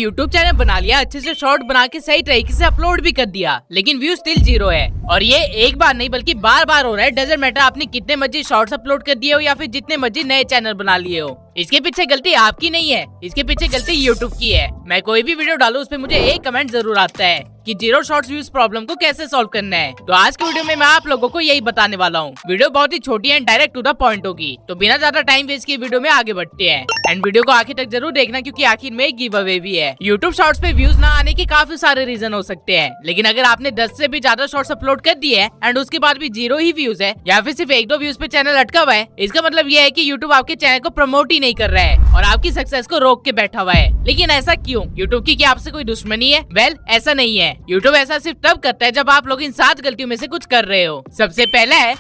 YouTube channel बना लिया, अच्छे से शॉर्ट बना के सही तरीके से अपलोड भी कर दिया, लेकिन व्यू स्टिल 0 है। और ये एक बार नहीं बल्कि बार बार हो रहा है। डजंट मैटर आपने कितने मर्जी शॉर्ट्स अपलोड कर दिए हो या फिर जितने मर्जी नए चैनल बना लिए हो, इसके पीछे गलती आपकी नहीं है, इसके पीछे गलती यूट्यूब की है। मैं कोई भी वीडियो डालूं उस पे मुझे एक कमेंट जरूर आता है कि 0 शॉर्ट्स व्यूज प्रॉब्लम को कैसे सॉल्व करना है। तो आज की वीडियो में मैं आप लोगों को यही बताने वाला हूँ। वीडियो बहुत ही छोटी and direct to the point होगी, तो बिना ज्यादा टाइम वेस्ट किए वीडियो में आगे बढ़ते हैं। एंड वीडियो को आखिर तक जरूर देखना, क्योंकि आखिर में एक गिव अवे भी है। यूट्यूब शॉर्ट्स पे व्यूज ना आने के काफी सारे रीजन हो सकते हैं, लेकिन अगर आपने 10 से भी ज्यादा शॉर्ट्स अपलोड कर दिए हैं एंड उसके बाद भी 0 ही व्यूज है या फिर सिर्फ 1-2 व्यूज पे चैनल अटका हुआ है, इसका मतलब ये है कि यूट्यूब आपके चैनल को प्रमोट ही नहीं कर रहा है और आपकी सक्सेस को रोक के बैठा हुआ है। लेकिन ऐसा क्यों? यूट्यूब की क्या आपसे कोई दुश्मनी है? वेल, ऐसा नहीं है। यूट्यूब ऐसा सिर्फ तब करता है जब आप लोग इन 7 गलतियों में से कुछ कर रहे हो। सबसे पहला है,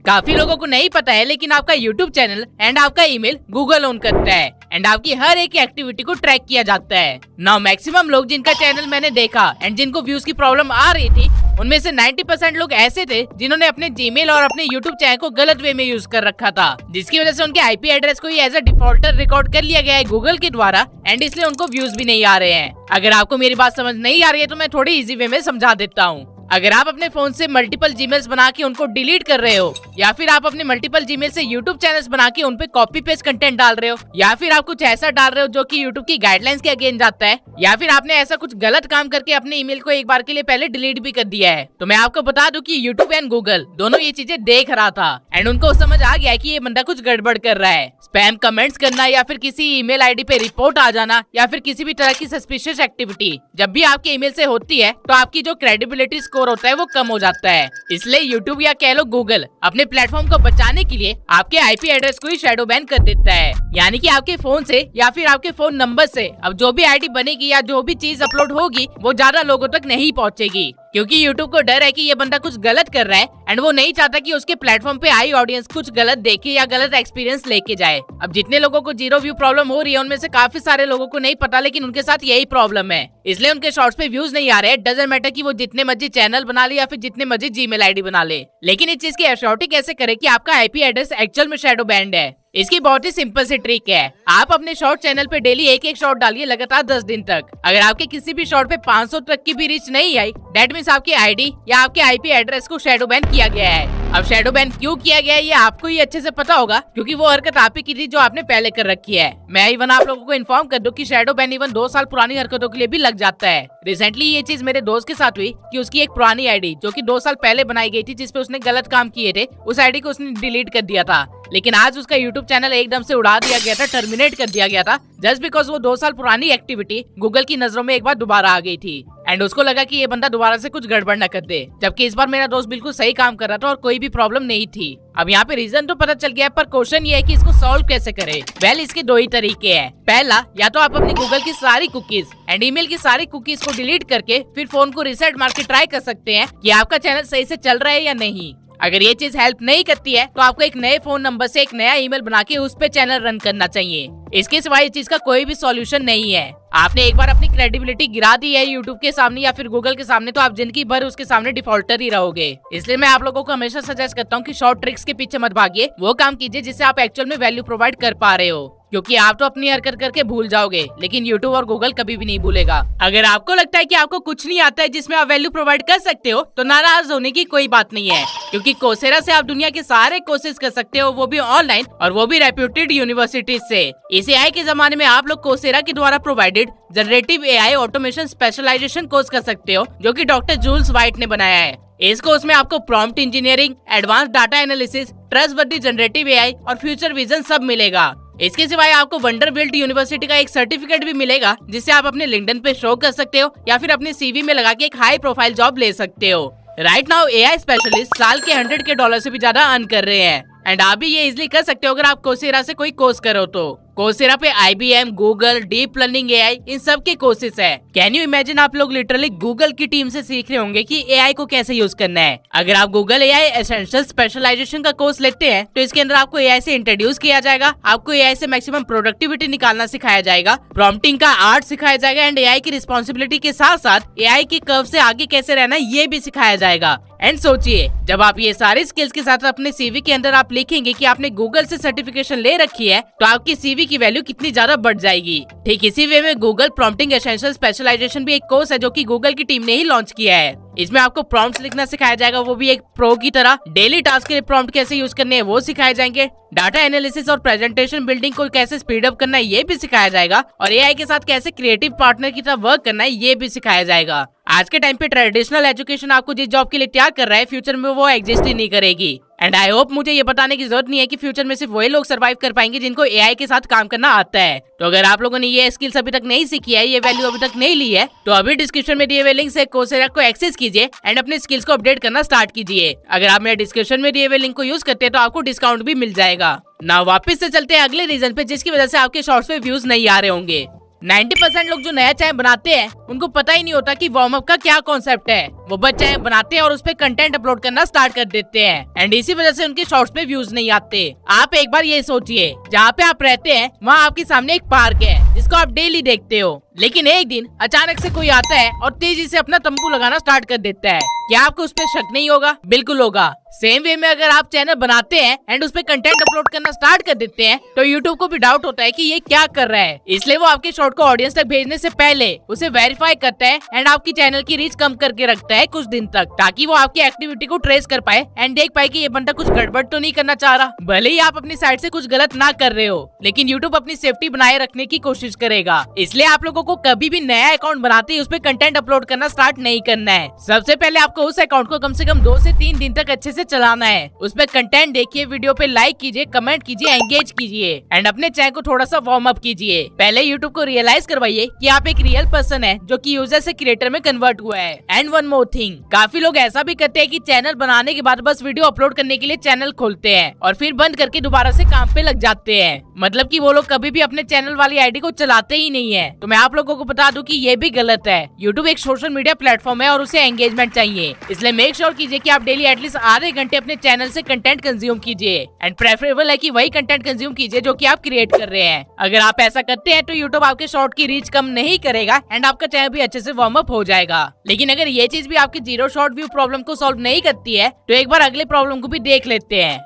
काफी लोगों को नहीं पता है लेकिन आपका यूट्यूब चैनल एंड आपका ईमेल गूगल ओन करता है एंड आपकी हर एक एक्टिविटी को ट्रैक किया जाता है। नाउ मैक्सिमम लोग जिनका चैनल मैंने देखा एंड जिनको व्यूज की प्रॉब्लम आ रही थी, उनमें से 90% लोग ऐसे थे जिन्होंने अपने जीमेल और अपने यूट्यूब चैनल को गलत वे में यूज कर रखा था, जिसकी वजह से उनके आईपी एड्रेस को ही एज अ डिफॉल्टर रिकॉर्ड कर लिया गया है गूगल के द्वारा एंड इसलिए उनको व्यूज भी नहीं आ रहे हैं। अगर आपको मेरी बात समझ नहीं आ रही है तो मैं थोड़ी इजी वे में समझा देता हूँ। अगर आप अपने फोन से मल्टीपल जीमेल्स बना के उनको डिलीट कर रहे हो, या फिर आप अपने मल्टीपल जीमेल से यूट्यूब चैनल्स बना के उन पे कॉपी पेस्ट कंटेंट डाल रहे हो, या फिर आप कुछ ऐसा डाल रहे हो जो कि यूट्यूब की गाइडलाइंस के अगेंस्ट जाता है, या फिर आपने ऐसा कुछ गलत काम करके अपने ईमेल को एक बार के लिए पहले डिलीट भी कर दिया है, तो मैं आपको बता दूं कि यूट्यूब एंड गूगल दोनों ये चीजें देख रहा था एंड उनको समझ आ गया कि ये बंदा कुछ गड़बड़ कर रहा है। स्पैम कमेंट्स करना या फिर किसी ईमेल आईडी पे रिपोर्ट आ जाना या फिर किसी भी तरह की सस्पिशियस एक्टिविटी जब भी आपके ईमेल से होती है, तो आपकी जो क्रेडिबिलिटी स्कोर होता है वो कम हो जाता है। इसलिए यूट्यूब या कह लो गूगल अपने प्लेटफॉर्म को बचाने के लिए आपके आईपी एड्रेस को ही शैडो बैन कर देता है। यानी कि आपके फोन से या फिर आपके फोन नंबर से अब जो भी आईडी बनेगी या जो भी चीज अपलोड होगी वो ज्यादा लोगों तक नहीं पहुंचेगी, क्योंकि यूट्यूब को डर है कि ये बंदा कुछ गलत कर रहा है एंड वो नहीं चाहता कि उसके प्लेटफॉर्म पे आई ऑडियंस कुछ गलत देखे या गलत एक्सपीरियंस लेके जाए। अब जितने लोगों को 0 व्यू प्रॉब्लम हो रही है उनमें से काफी सारे लोगों को नहीं पता, लेकिन उनके साथ यही प्रॉब्लम है, इसलिए उनके शॉर्ट्स पे व्यूज नहीं आ रहे। डजंट मैटर कि वो जितने मर्जी चैनल बना ले या फिर जितने मर्जी जीमेल आईडी बना ले, लेकिन इस चीज की एश्योरिटी कैसे करे कि आपका आईपी एड्रेस एक्चुअल में शैडो बैंड है? इसकी बहुत ही सिंपल सी ट्रिक है। आप अपने शॉर्ट चैनल पे डेली एक शॉर्ट डालिए लगातार 10 दिन तक। अगर आपके किसी भी शॉर्ट पे 500 तक की भी रीच नहीं आई, दैट मींस आपकी आईडी या आपके आईपी एड्रेस को शैडो बैन किया गया है। अब शैडो बैन क्यों किया गया है ये आपको ही अच्छे से पता होगा, क्योंकि वो हरकत आप ही की थी जो आपने पहले कर रखी है। मैं इवन आप लोगों को इन्फॉर्म कर दूं कि शैडो बैन इवन 2 साल पुरानी हरकतों के लिए भी लग जाता है। रिसेंटली ये चीज मेरे दोस्त के साथ हुई कि उसकी एक पुरानी आईडी जो कि 2 साल पहले बनाई गई थी, जिसपे उसने गलत काम किए थे, उस आईडी को उसने डिलीट कर दिया था, लेकिन आज उसका यूट्यूब चैनल एकदम से उड़ा दिया गया था, टर्मिनेट कर दिया गया था, जस्ट बिकॉज वो 2 साल पुरानी एक्टिविटी गूगल की नजरों में एक बार दोबारा आ गई थी एंड उसको लगा कि ये बंदा दोबारा से कुछ गड़बड़ न कर दे, जबकि इस बार मेरा दोस्त बिल्कुल सही काम कर रहा था और कोई भी प्रॉब्लम नहीं थी। अब यहाँ पे रीजन तो पता चल गया, पर क्वेश्चन ये है कि इसको सॉल्व कैसे करें। वेल, इसके 2 ही तरीके हैं। पहला, या तो आप अपनी गूगल की सारी कुकीज एंड ईमेल की सारी कुकीज को डिलीट करके फिर फोन को रीसेट मार के ट्राई कर सकते हैं कि आपका चैनल सही से चल रहा है या नहीं। अगर ये चीज हेल्प नहीं करती है तो आपको एक नए फोन नंबर से एक नया ईमेल बना के उस पे चैनल रन करना चाहिए। इसके सिवाय इस चीज का कोई भी सॉल्यूशन नहीं है। आपने एक बार अपनी क्रेडिबिलिटी गिरा दी है यूट्यूब के सामने या फिर गूगल के सामने, तो आप जिंदगी भर उसके सामने डिफॉल्टर ही रहोगे। इसलिए मैं आप लोगों को हमेशा सजेस्ट करता हूँ कि शॉर्ट ट्रिक्स के पीछे मत भागिए, वो काम कीजिए जिससे आप एक्चुअल में वैल्यू प्रोवाइड कर पा रहे हो, क्योंकि आप तो अपनी हरकत करके भूल जाओगे, लेकिन यूट्यूब और गूगल कभी भी नहीं भूलेगा। अगर आपको लगता है कि आपको कुछ नहीं आता है जिसमें आप वैल्यू प्रोवाइड कर सकते हो, तो नाराज होने की कोई बात नहीं है, क्योंकि कोर्सेरा से आप दुनिया के सारे कोर्सेज कर सकते हो, वो भी ऑनलाइन और वो भी रेप्यूटेड यूनिवर्सिटीज से। इस एआई के जमाने में आप लोग कोर्सेरा के द्वारा provided generative AI automation specialization course कर सकते हो, जो कि डॉक्टर जूल्स वाइट ने बनाया है। इस कोर्स में आपको prompt engineering, advance data analysis, trustworthy generative AI और फ्यूचर विजन सब मिलेगा। इसके सिवाय आपको वंडरबिल्ट यूनिवर्सिटी का एक सर्टिफिकेट भी मिलेगा, जिसे आप अपने लिंक्डइन पे शो कर सकते हो या फिर अपने सीवी में लगा के एक हाई प्रोफाइल जॉब ले सकते हो। राइट नाउ एआई स्पेशलिस्ट साल के $100K से भी ज्यादा अर्न कर रहे हैं एंड आप भी ये इजिली कर सकते हो अगर आप कोर्सेरा से कोई कोर्स करो तो। कोर्सेरा पे IBM, Google, deep learning AI इन सब के कोर्सेज है। कैन यू इमेजिन आप लोग लिटरली गूगल की टीम से सीख रहे होंगे कि एआई को कैसे यूज करना है। अगर आप गूगल एआई एसेंशियल स्पेशलाइजेशन का कोर्स लेते हैं तो इसके अंदर आपको एआई से इंट्रोड्यूस किया जाएगा, आपको एआई से मैक्सिमम प्रोडक्टिविटी निकालना सिखाया जाएगा, प्रॉम्प्टिंग का आर्ट सिखाया जाएगा एंड एआई की रिस्पॉन्सिबिलिटी के साथ साथ एआई की कर्व से आगे कैसे रहना ये भी सिखाया जाएगा। एंड सोचिए, जब आप ये सारे स्किल्स के साथ अपने सीवी के अंदर आप लिखेंगे कि आपने गूगल से सर्टिफिकेशन ले रखी है, तो आपकी सीवी की वैल्यू कितनी ज्यादा बढ़ जाएगी। ठीक इसी वे में गूगल प्रॉम्प्टिंग एसेंशियल स्पेशलाइजेशन भी एक कोर्स है जो कि गूगल की टीम ने ही लॉन्च किया है। इसमें आपको प्रॉम्प्ट्स लिखना सिखाया जाएगा, वो भी एक प्रो की तरह। डेली टास्क के लिए प्रॉम्प्ट कैसे यूज करने हैं वो सिखाए जाएंगे। डाटा एनालिसिस और प्रेजेंटेशन बिल्डिंग को कैसे स्पीड अप करना है ये भी सिखाया जाएगा, और एआई के साथ कैसे क्रिएटिव पार्टनर की तरह वर्क करना है ये भी सिखाया जाएगा। आज के टाइम पे ट्रेडिशनल एजुकेशन आपको जिस जॉब के लिए तैयार कर रहा है, फ्यूचर में वो एग्जिस्ट ही नहीं करेगी। एंड आई होप मुझे ये बताने की जरूरत नहीं है कि फ्यूचर में सिर्फ वही लोग सर्वाइव कर पाएंगे जिनको एआई के साथ काम करना आता है। तो अगर आप लोगों ने ये स्किल्स अभी तक नहीं सीखी है, ये वैल्यू अभी तक नहीं ली है, तो अभी डिस्क्रिप्शन में दिए हुए लिंक से कोर्सेरा को एक्सेस कीजिए एंड अपने स्किल्स को अपडेट करना स्टार्ट कीजिए। अगर आप मेरे डिस्क्रिप्शन में दिए हुए लिंक को यूज करते हैं तो आपको डिस्काउंट भी मिल जाएगा। ना वापस से चलते हैं अगले रीजन पे जिसकी वजह से आपके शॉर्ट्स पे व्यूज नहीं आ रहे होंगे। 90% लोग जो नया चैनल बनाते हैं उनको पता ही नहीं होता कि वार्म अप का क्या कॉन्सेप्ट है। वो बस चैनल बनाते हैं और उस पे कंटेंट अपलोड करना स्टार्ट कर देते हैं, एंड इसी वजह से उनके शॉर्ट्स पे व्यूज नहीं आते। आप एक बार ये सोचिए, जहाँ पे आप रहते हैं वहाँ आपके सामने एक पार्क है जिसको आप डेली देखते हो, लेकिन एक दिन अचानक से कोई आता है और तेजी से अपना तंबू लगाना स्टार्ट कर देता है। क्या आपको उस पर शक नहीं होगा? बिल्कुल होगा। सेम वे में अगर आप चैनल बनाते हैं एंड उस पे कंटेंट अपलोड करना स्टार्ट कर देते हैं तो यूट्यूब को भी डाउट होता है कि ये क्या कर रहा है, इसलिए वो आपके शॉर्ट को ऑडियंस तक भेजने से पहले उसे वेरीफाई करता है एंड आपकी चैनल की रीच कम करके रखता है कुछ दिन तक, ताकि वो आपकी एक्टिविटी को ट्रेस कर पाए एंड देख पाए कि ये बंदा कुछ गड़बड़ तो नहीं करना चाह रहा। भले ही आप अपनी साइड से कुछ गलत ना कर रहे हो, लेकिन यूट्यूब अपनी सेफ्टी बनाए रखने की कोशिश करेगा। इसलिए आप लोगों को कभी भी नया अकाउंट बनाते ही उस पे कंटेंट अपलोड करना स्टार्ट नहीं करना है। सबसे पहले आपको उस अकाउंट को कम से कम 2 से 3 दिन तक अच्छे से चलाना है। उस पे कंटेंट देखिए, वीडियो पे लाइक कीजिए, कमेंट कीजिए, एंगेज कीजिए एंड अपने चैनल को थोड़ा सा वार्म अप कीजिए। पहले यूट्यूब को रियलाइज करवाइए कि आप एक रियल पर्सन है जो कि यूजर से क्रिएटर में कन्वर्ट हुआ है। एंड वन मोर थिंग, काफी लोग ऐसा भी करते हैं कि चैनल बनाने के बाद बस वीडियो अपलोड करने के लिए चैनल खोलते हैं और फिर बंद करके दोबारा से काम पे लग जाते हैं। मतलब कि वो लोग कभी भी अपने चैनल वाली आईडी को चलाते ही नहीं है। तो मैं आप लोगों को बता दूं कि ये भी गलत है। यूट्यूब एक सोशल मीडिया प्लेटफॉर्म है और उसे एंगेजमेंट चाहिए, इसलिए मेक श्योर कीजिए कि आप डेली एटलीस्ट आधे घंटे अपने चैनल से कंटेंट कंज्यूम कीजिए एंड प्रेफरेबल है कि वही कंटेंट कंज्यूम कीजिए जो कि आप क्रिएट कर रहे हैं। अगर आप ऐसा करते हैं तो यूट्यूब आपके शॉर्ट की रीच कम नहीं करेगा एंड आपका चैनल भी अच्छे से वार्म अप हो जाएगा। लेकिन अगर ये चीज भी आपकी 0 शॉर्ट व्यू प्रॉब्लम को सॉल्व नहीं करती है तो एक बार अगले प्रॉब्लम को भी देख लेते हैं।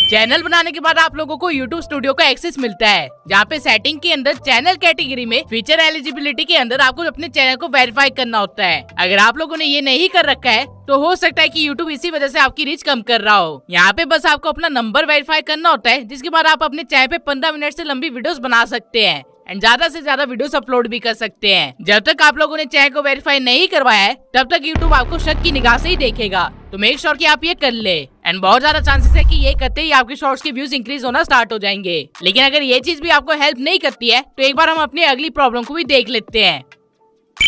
चैनल बनाने के बाद आप लोगों को YouTube स्टूडियो का एक्सेस मिलता है, जहाँ पे सेटिंग के अंदर चैनल कैटेगरी में फीचर एलिजिबिलिटी के अंदर आपको अपने चैनल को वेरीफाई करना होता है। अगर आप लोगों ने ये नहीं कर रखा है तो हो सकता है कि YouTube इसी वजह से आपकी रीच कम कर रहा हो। यहाँ पे बस आपको अपना नंबर वेरीफाई करना होता है, जिसके बाद आप अपने चैनल पे 15 मिनट से लंबी वीडियोस बना सकते हैं एंड ज्यादा से ज्यादा वीडियोस अपलोड भी कर सकते हैं। जब तक आप लोगों ने चैनल को वेरीफाई नहीं करवाया है तब तक यूट्यूब आपको शक की निगाह से ही देखेगा। तो मेक श्योर कि आप ये कर ले एंड बहुत ज्यादा चांसेस है कि ये करते ही आपके शॉर्ट्स के व्यूज इंक्रीज होना स्टार्ट हो जाएंगे। लेकिन अगर ये चीज भी आपको हेल्प नहीं करती है तो एक बार हम अपनी अगली प्रॉब्लम को भी देख लेते हैं।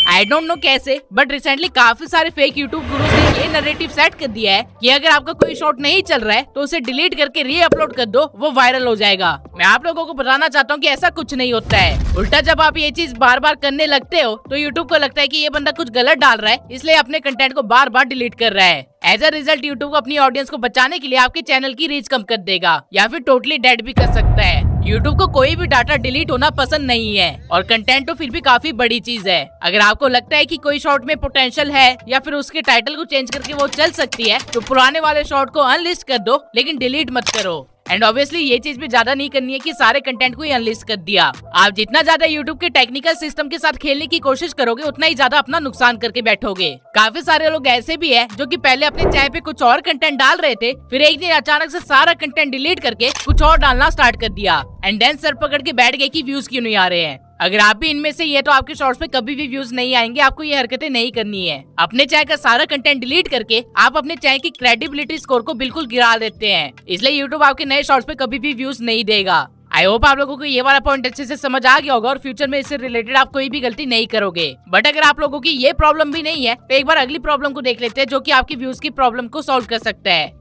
आई डोंट नो कैसे, बट रिसेंटली काफी सारे फेक यूट्यूब गुरुज ने ये नैरेटिव सेट कर दिया है कि अगर आपका कोई शॉर्ट नहीं चल रहा है तो उसे डिलीट करके री अपलोड कर दो, वो वायरल हो जाएगा। मैं आप लोगों को बताना चाहता हूँ कि ऐसा कुछ नहीं होता है। उल्टा जब आप ये चीज बार बार करने लगते हो तो यूट्यूब को लगता है कि ये बंदा कुछ गलत डाल रहा है, इसलिए अपने कंटेंट को बार बार डिलीट कर रहा है। एज अ रिजल्ट यूट्यूब अपनी ऑडियंस को बचाने के लिए आपके चैनल की रीच कम कर देगा या फिर टोटली डेड भी कर सकता है। यूट्यूब को कोई भी डाटा डिलीट होना पसंद नहीं है और कंटेंट तो फिर भी काफी बड़ी चीज है। अगर आपको लगता है कि कोई शॉर्ट में पोटेंशियल है या फिर उसके टाइटल को चेंज करके वो चल सकती है तो पुराने वाले शॉर्ट को अनलिस्ट कर दो, लेकिन डिलीट मत करो। एंड ऑब्वियसली ये चीज भी ज्यादा नहीं करनी है कि सारे कंटेंट को ही अनलिस्ट कर दिया। आप जितना ज्यादा यूट्यूब के टेक्निकल सिस्टम के साथ खेलने की कोशिश करोगे उतना ही ज्यादा अपना नुकसान करके बैठोगे। काफी सारे लोग ऐसे भी है जो कि पहले अपने चैनल पे कुछ और कंटेंट डाल रहे थे, फिर एक दिन अचानक से सारा कंटेंट डिलीट करके कुछ और डालना स्टार्ट कर दिया एंड देन सर पकड़ के बैठ गए कि व्यूज क्यों नहीं आ रहे हैं। अगर आप भी इनमें से ये तो आपके शॉर्ट्स में कभी भी व्यूज नहीं आएंगे। आपको ये हरकतें नहीं करनी है। अपने चैनल का सारा कंटेंट डिलीट करके आप अपने चैनल की क्रेडिबिलिटी स्कोर को बिल्कुल गिरा देते हैं, इसलिए यूट्यूब आपके नए शॉर्ट्स पे कभी भी व्यूज नहीं देगा। आई होप आप लोगों को ये वाला पॉइंट अच्छे से समझ आ गया होगा और फ्यूचर में इससे रिलेटेड आप कोई भी गलती नहीं करोगे। बट अगर आप लोगों की ये प्रॉब्लम भी नहीं है तो एक बार अगली प्रॉब्लम को देख लेते हैं जो कि आपकी व्यूज की प्रॉब्लम को सॉल्व कर सकता है।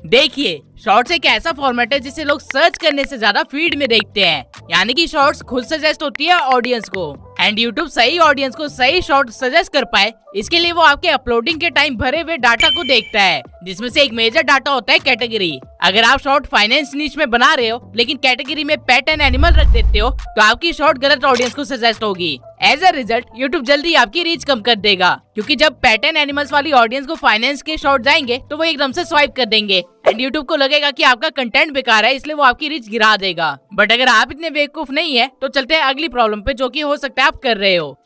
देखिए, शॉर्ट्स एक ऐसा फॉर्मेट है जिसे लोग सर्च करने से ज्यादा फीड में देखते हैं, यानी कि शॉर्ट्स खुद सजेस्ट होती है ऑडियंस को एंड यूट्यूब सही ऑडियंस को सही शॉर्ट सजेस्ट कर पाए इसके लिए वो आपके अपलोडिंग के टाइम भरे हुए डाटा को देखता है। जिसमें से एक मेजर डाटा होता है कैटेगरी। अगर आप शॉर्ट फाइनेंस नीच में बना रहे हो लेकिन कैटेगरी में पेट एंड एनिमल रख देते हो तो आपकी शॉर्ट गलत ऑडियंस को सजेस्ट होगी। एज अ रिजल्ट यूट्यूब जल्दी आपकी रीच कम कर देगा, क्योंकि जब पेट एंड एनिमल्स वाली ऑडियंस को फाइनेंस के शॉर्ट जाएंगे तो वो एकदम से स्वाइप कर देंगे एंड यूट्यूब को लगेगा कि आपका कंटेंट बेकार है, इसलिए वो आपकी रीच गिरा देगा। बट अगर आप इतने बेवकूफ नहीं है तो चलते हैं अगली प्रॉब्लम पे, जो कि हो सकता है आप कर रहे हो।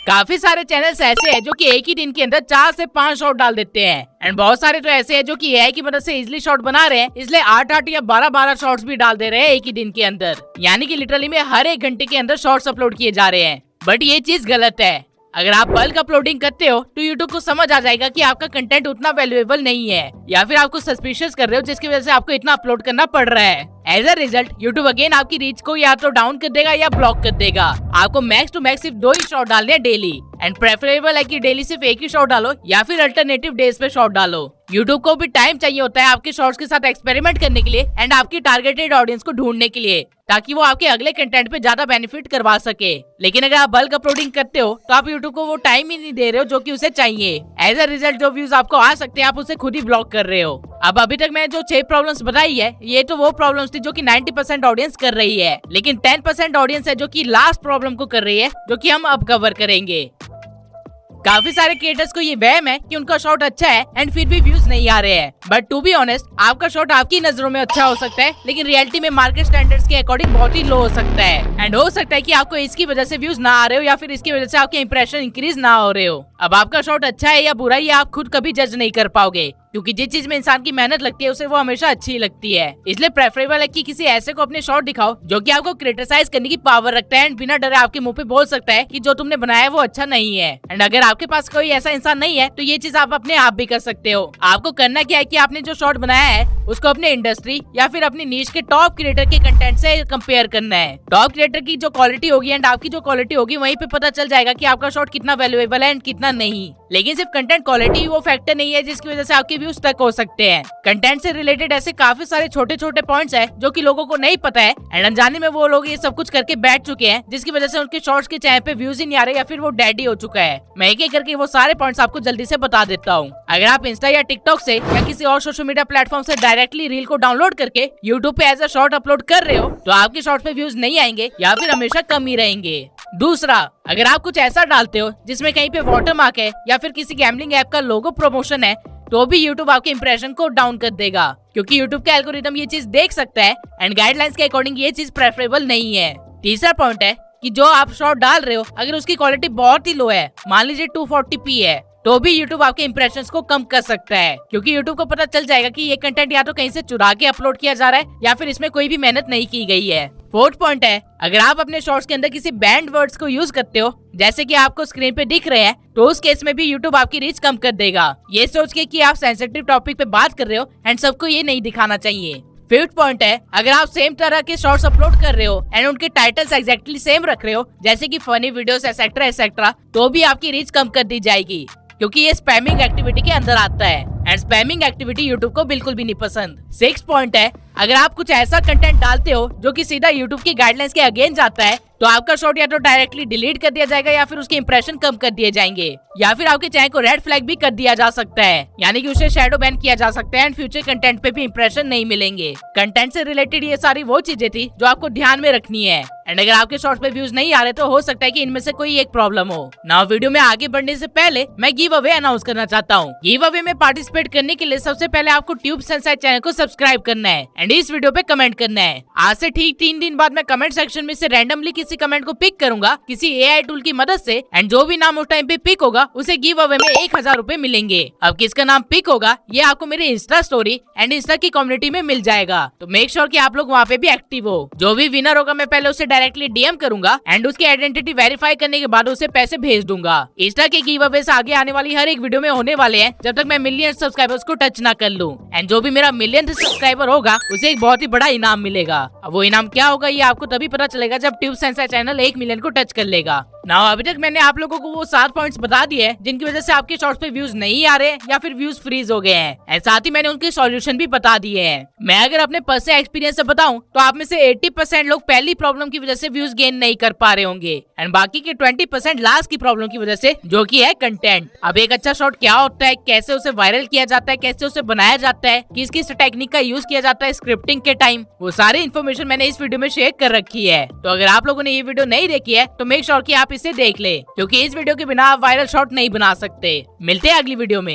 काफी सारे चैनल्स ऐसे हैं जो कि एक ही दिन के अंदर 4 से 5 शॉर्ट डाल देते हैं एंड बहुत सारे तो ऐसे हैं जो कि एआई की मदद से इजिली शॉर्ट बना रहे हैं, इसलिए 8-8 या 12-12 शॉर्ट्स भी डाल दे रहे हैं एक ही दिन के अंदर। यानी कि लिटरली में हर 1 घंटे के अंदर शॉर्ट्स अपलोड किए जा रहे हैं। बट ये चीज गलत है। अगर आप बल्क अपलोडिंग करते हो तो यूट्यूब को समझ आ जाएगा कि आपका कंटेंट उतना वैल्यूएबल नहीं है, या फिर आपको सस्पिशियस कर रहे हो जिसकी वजह से आपको इतना अपलोड करना पड़ रहा है। As a result YouTube again आपकी रीच को या तो डाउन कर देगा या ब्लॉक कर देगा। आपको मैक्स टू मैक्स सिर्फ 2 ही शॉट डालने हैं डेली एंड प्रेफरेबल है कि डेली सिर्फ 1 ही शॉट डालो या फिर अल्टरनेटिव डेज पे शॉट डालो। यूट्यूब को भी टाइम चाहिए होता है आपके शॉर्ट्स के साथ एक्सपेरिमेंट करने के लिए एंड आपकी टारगेटेड ऑडियंस को ढूंढने के लिए, ताकि वो आपके अगले कंटेंट पे ज्यादा बेनिफिट करवा सके। लेकिन अगर आप बल्क अपलोडिंग करते हो तो आप यूट्यूब को वो टाइम ही नहीं दे रहे हो जो कि उसे चाहिए। एज अ रिजल्ट जो व्यूज आपको आ सकते हैं आप उसे खुद ही ब्लॉक कर रहे हो। अब अभी तक मैंने जो 6 प्रॉब्लम्स बताई है ये तो वो प्रॉब्लम्स थी जो कि 90% ऑडियंस कर रही है, लेकिन 10% ऑडियंस है जो कि लास्ट प्रॉब्लम को कर रही है, जो कि हम अब कवर करेंगे। काफी सारे क्रिएटर्स को ये वहम है कि उनका शॉट अच्छा है एंड फिर भी व्यूज नहीं आ रहे हैं। बट टू बी ऑनेस्ट आपका शॉट आपकी नजरों में अच्छा हो सकता है, लेकिन रियलिटी में मार्केट स्टैंडर्ड्स के अकॉर्डिंग बहुत ही लो हो सकता है एंड हो सकता है कि आपको इसकी वजह से व्यूज ना आ रहे हो या फिर इसकी वजह से आपके इंप्रेशन इंक्रीज ना हो रहे हो। अब आपका शॉट अच्छा है या बुरा ये आप खुद कभी जज नहीं कर पाओगे, क्योंकि जिस चीज में इंसान की मेहनत लगती है उसे वो हमेशा अच्छी लगती है। इसलिए प्रेफरेबल है कि किसी ऐसे को अपने शॉट दिखाओ जो कि आपको क्रिटिसाइज करने की पावर रखता है एंड बिना डरे आपके मुंह पे बोल सकता है कि जो तुमने बनाया है वो अच्छा नहीं है। एंड अगर आपके पास कोई ऐसा इंसान नहीं है तो ये चीज आप अपने आप भी कर सकते हो। आपको करना क्या है कि आपने जो शॉट बनाया है उसको अपने इंडस्ट्री या फिर अपनी नीश के टॉप क्रिएटर के कंटेंट से कंपेयर करना है। टॉप क्रिएटर की जो क्वालिटी होगी एंड आपकी जो क्वालिटी होगी वहीं पे पता चल जाएगा कि आपका शॉट कितना वैल्यूएबल है एंड कितना नहीं। लेकिन सिर्फ कंटेंट क्वालिटी वो फैक्टर नहीं है जिसकी वजह से आपके व्यूज तक हो सकते हैं। कंटेंट से रिलेटेड ऐसे काफी सारे छोटे छोटे पॉइंट्स हैं जो कि लोगों को नहीं पता है एंड अनजाने में वो लोग ये सब कुछ करके बैठ चुके हैं, जिसकी वजह से उनके शॉर्ट्स के चैनल पे व्यूज ही नहीं आ रहे या फिर वो डेड ही हो चुका है। मैं एक एक करके वो सारे पॉइंट्स आपको जल्दी से बता देता हूँ। अगर आप इंस्टा या टिकटॉक से या किसी और सोशल मीडिया प्लेटफॉर्म से डायरेक्टली रील को डाउनलोड करके यूट्यूब पे एज अ शॉर्ट अपलोड कर रहे हो तो आपके शॉर्ट्स पे व्यूज नहीं आएंगे या फिर हमेशा कम ही रहेंगे। दूसरा, अगर आप कुछ ऐसा डालते हो जिसमें कहीं पे वाटरमार्क है या फिर किसी गैम्बलिंग ऐप का लोगो प्रमोशन है तो भी यूट्यूब आपके इंप्रेशन को डाउन कर देगा, क्योंकि यूट्यूब का एल्गोरिथम ये चीज देख सकता है एंड गाइडलाइंस के अकॉर्डिंग ये चीज प्रेफरेबल नहीं है। तीसरा पॉइंट है कि जो आप शॉर्ट डाल रहे हो अगर उसकी क्वालिटी बहुत ही लो है, मान लीजिए 240p है, तो भी YouTube आपके इंप्रेशंस को कम कर सकता है, क्योंकि YouTube को पता चल जाएगा कि ये कंटेंट या तो कहीं से चुरा के अपलोड किया जा रहा है या फिर इसमें कोई भी मेहनत नहीं की गई है। फोर्थ पॉइंट है, अगर आप अपने शॉर्ट्स के अंदर किसी बैंड वर्ड्स को यूज करते हो जैसे कि आपको स्क्रीन पे दिख रहे हैं तो उस केस में भी YouTube आपकी रीच कम कर देगा, ये सोच के कि आप सेंसिटिव टॉपिक पे बात कर रहे हो एंड सबको ये नहीं दिखाना चाहिए। फिफ्थ पॉइंट है, अगर आप सेम तरह के शॉर्ट्स अपलोड कर रहे हो एंड उनके टाइटल्स एग्जैक्टली सेम रख रहे हो जैसे कि फनी वीडियोस एक्सेट्रा एक्सेट्रा, तो भी आपकी रीच कम कर दी जाएगी, क्योंकि ये स्पैमिंग एक्टिविटी के अंदर आता है एंड स्पैमिंग एक्टिविटी यूट्यूब को बिल्कुल भी नहीं पसंद। सिक्स पॉइंट है, अगर आप कुछ ऐसा कंटेंट डालते हो जो कि सीधा यूट्यूब की गाइडलाइंस के अगेंस्ट जाता है तो आपका शॉर्ट या तो डायरेक्टली डिलीट कर दिया जाएगा या फिर उसके इंप्रेशन कम कर दिए जाएंगे या फिर आपके चैनल को रेड फ्लैग भी कर दिया जा सकता है, यानी कि उसे शैडो बैन किया जा सकता है एंड फ्यूचर कंटेंट पे भी इंप्रेशन नहीं मिलेंगे। कंटेंट से रिलेटेड ये सारी वो चीजें थी जो आपको ध्यान में रखनी है एंड अगर आपके शॉर्ट्स पे व्यूज नहीं आ रहे तो हो सकता है कि इनमें से कोई एक प्रॉब्लम हो। नाउ वीडियो में आगे बढ़ने से पहले मैं गिव अवे अनाउंस करना चाहता हूँ। गिव अवे में पार्टिसिपेट करने के लिए सबसे पहले आपको ट्यूब सनसाइड चैनल को सब्सक्राइब करना है एंड इस वीडियो पे कमेंट करना है। आज से ठीक 3 दिन बाद मैं कमेंट सेक्शन में से रैंडमली किसी कमेंट को पिक करूंगा किसी AI टूल की मदद से एंड जो भी नाम उस टाइम पे पिक होगा उसे गिव अवे में 1000 रुपए मिलेंगे। अब किसका नाम पिक होगा ये आपको मेरे इंस्टा स्टोरी एंड इंस्टा की कम्युनिटी में मिल जाएगा, तो मेक श्योर कि आप लोग वहाँ पे भी एक्टिव हो। जो भी विनर होगा मैं पहले उसे डायरेक्टली DM करूंगा एंड उसकी आइडेंटिटी वेरीफाई करने के बाद उसे पैसे भेज दूंगा। इंस्टा के गिव अवे से आगे आने वाली हर एक वीडियो में होने वाले हैं जब तक मैं मिलियन सब्सक्राइबर्स को टच ना कर लूं एंड जो भी मेरा मिलियन सब्सक्राइबर होगा उसे एक बहुत ही बड़ा इनाम मिलेगा। अब वो इनाम क्या होगा ये आपको तभी पता चलेगा जब ट्यूब सेंसर चैनल 1 मिलियन को टच कर लेगा। ना अभी तक मैंने आप लोगों को वो 7 पॉइंट्स बता दिए हैं जिनकी वजह से आपके शॉर्ट्स पे व्यूज नहीं आ रहे या फिर व्यूज फ्रीज हो गए हैं, एंड साथ ही मैंने उनके सॉल्यूशन भी बता दिए हैं। मैं अगर अपने पर्सनल एक्सपीरियंस से बताऊं तो आप में से 80% लोग पहली प्रॉब्लम की वजह से व्यूज गेन नहीं कर पा रहे होंगे, एंड बाकी के 20% लास्ट की प्रॉब्लम की वजह से, जो कि है कंटेंट। अब एक अच्छा शॉर्ट क्या होता है, कैसे उसे वायरल किया जाता है, कैसे उसे बनाया जाता है, किस किस टेक्निक का यूज किया जाता है स्क्रिप्टिंग के टाइम, वो सारी इन्फॉर्मेशन मैंने इस वीडियो में शेयर कर रखी है। तो अगर आप लोगों ने ये वीडियो नहीं देखी है तो मेक श्योर कि आप इसे देख ले, क्योंकि इस वीडियो के बिना आप वायरल शॉर्ट नहीं बना सकते। मिलते हैं अगली वीडियो में।